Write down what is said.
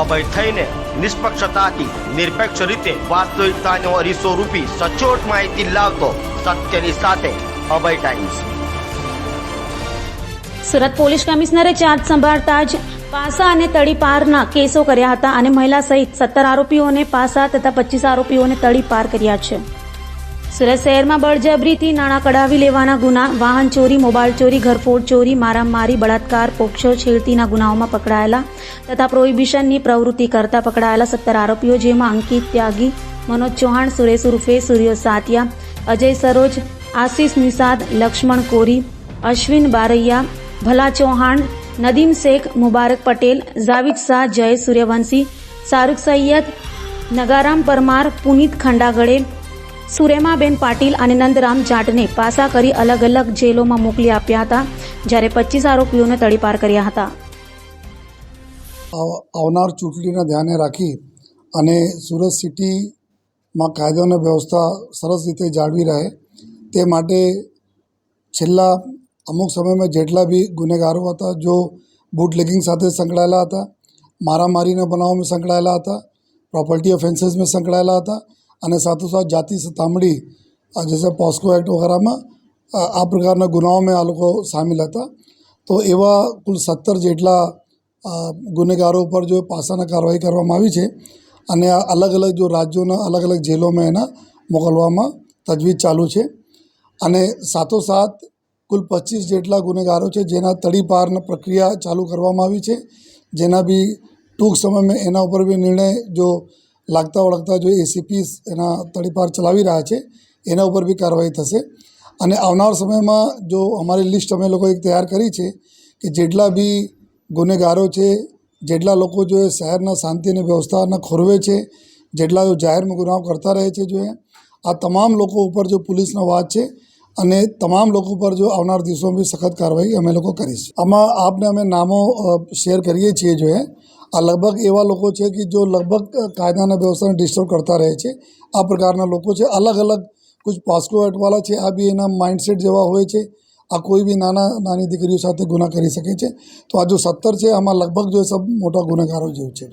અભય થઈને નિષ્પક્ષતાથી નિરપેક્ષ રીતે વાસ્તવિકતાનો અરીસો રૂપી સચોટ માહિતી લાવતો સત્યની સાથે અભય ટાઈમ્સ। સુરત પોલીસ કમિશનરે ચાર્જ સંભાળતા જ પાસા અને તડીપારના કેસો કર્યા હતા અને મહિલા સહિત 17 આરોપીઓને પાસા તથા 25 આરોપીઓને તડીપાર કર્યા છે। સુરત શહેરમાં બળજબરીથી નાણાં કઢાવી લેવાના ગુના, વાહન ચોરી, મોબાઈલ ચોરી, ઘરફોડ ચોરી, મારામારી, બળાત્કાર, પોક્સો, છેડતીના ગુનાઓમાં પકડાયેલા તથા પ્રોહિબિશનની પ્રવૃત્તિ કરતા પકડાયેલા 17 આરોપીઓ, જેમાં અંકિત ત્યાગી, મનોજ ચૌહાણ, સુરેશ ઉર્ફે સૂર્ય સાતિયા, અજય સરોજ, આશિષ નિષાદ, લક્ષ્મણ કોરી, અશ્વિન બારૈયા, ભલા ચૌહાણ, નદીમ શેખ, મુબારક પટેલ, જાવિદ શાહ, જય સૂર્યવંશી, શાહરુખ સૈયદ, નગારામ પરમાર, પુનિત ખંડાગળે, સુરેમાબેન પાટીલ અને નંદરામ જાટને પાસા કરી અલગ અલગ જેલોમાં મોકલી આપ્યા હતા, જ્યારે 25 આરોપીઓને તડીપાર કર્યા હતા। આવનાર ચૂંટણીને ધ્યાને રાખી અને સુરત સિટીમાં કાયદો અને વ્યવસ્થા સરસ રીતે જાળવી રહે તે માટે છેલ્લા અમુક સમયમાં જેટલા બી ગુનેગારો હતા, જો બૂટલેગિંગ સાથે સંકળાયેલા હતા, મારામારીના બનાવોમાં સંકળાયેલા હતા, प्रॉपर्टी ऑफेंसेस में संकળાયેલા હતા અને સાથોસાથ જાતિ સતામણી જैसे पॉस्को एक्ट वगैरह में આ પ્રકારના ગુનાઓમાં આ લોકો સામેલ હતા। તો એવા કુલ 17 જેટલા ગુનેગારો પર જો પાસાના કાર્યવાહી કરવામાં આવી છે અને આ અલગ અલગ જો રાજ્યોના અલગ અલગ જેલોમાં એના મોકલવામાં તજવીજ ચાલુ છે અને સાથોસાથ કુલ 25 જેટલા ગુનેગારો છે જેના તડીપારની પ્રક્રિયા ચાલુ કરવામાં આવી છે, જેના બી ટૂંક સમયમાં એના ઉપર બી નિર્ણય જો લાગતા વળગતા જો એસીપી એના તડીપાર ચલાવી રહ્યા છે એના ઉપર બી કાર્યવાહી થશે અને આવનાર સમયમાં જો અમારી લિસ્ટ અમે લોકો એક તૈયાર કરી છે કે જેટલા બી ગુનેગારો છે, જેટલા લોકો જો શહેરના શાંતિ અને વ્યવસ્થાને ખોરવે છે, જેટલા જો જાહેરમાં ગુનાઓ કરતા રહે છે, જો આ તમામ લોકો ઉપર જો પોલીસનો વાત છે અને તમામ લોકો પર જો આવનાર દિવસોમાં બી સખત કાર્યવાહી અમે લોકો કરીશું। આમાં આપને અમે નામો શેર કરીએ છીએ। જો આ લગભગ એવા લોકો છે કે જો લગભગ કાયદાના વ્યવસ્થાને ડિસ્ટર્બ કરતા રહે છે, આ પ્રકારના લોકો છે। અલગ અલગ કુછ પોસ્કો એક્ટવાળા છે, આ બી એના માઇન્ડસેટ જેવા હોય છે, આ કોઈ બી નાની દીકરીઓ સાથે ગુના કરી શકે છે। તો આ જો 17 છે આમાં લગભગ જો સબ મોટા ગુનેગારો જેવું છે।